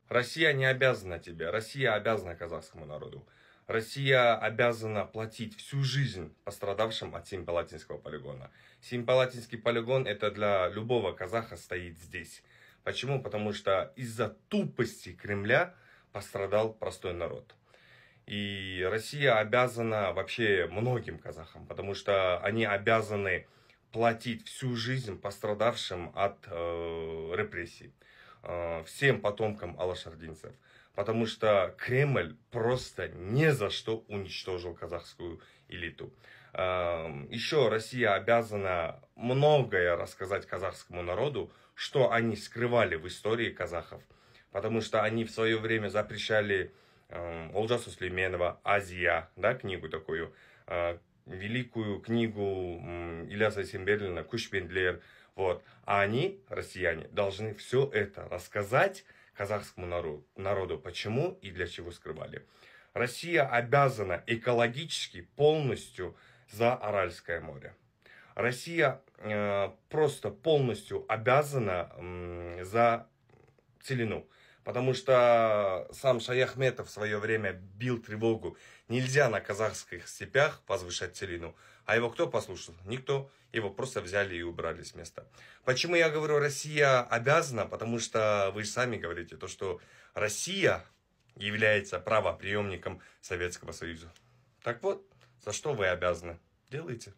Россия не обязана тебе, Россия обязана казахскому народу. Россия обязана платить всю жизнь пострадавшим от Семипалатинского полигона. Семипалатинский полигон это для любого казаха стоит здесь. Почему? Потому что из-за тупости Кремля пострадал простой народ. И Россия обязана вообще многим казахам, потому что они обязаны платить всю жизнь пострадавшим от репрессий, всем потомкам алашардинцев. Потому что Кремль просто ни за что уничтожил казахскую элиту. Еще Россия обязана многое рассказать казахскому народу, что они скрывали в истории казахов. Потому что они в свое время запрещали Олжасу Сүлейменова «Азия», да, книгу такую, великую книгу Ильяса Есенберлина «Кушпендлер». Вот. А они, россияне, должны все это рассказать казахскому народу, почему и для чего скрывали. Россия обязана экологически полностью за Аральское море. Россия просто полностью обязана за Целину. Потому что сам Шаяхметов в свое время бил тревогу. Нельзя на казахских степях возвышать Целину. А его кто послушал? Никто. Его просто взяли и убрали с места. Почему я говорю, Россия обязана? Потому что вы сами говорите, то, что Россия является правопреемником Советского Союза. Так вот, за что вы обязаны? Делайте.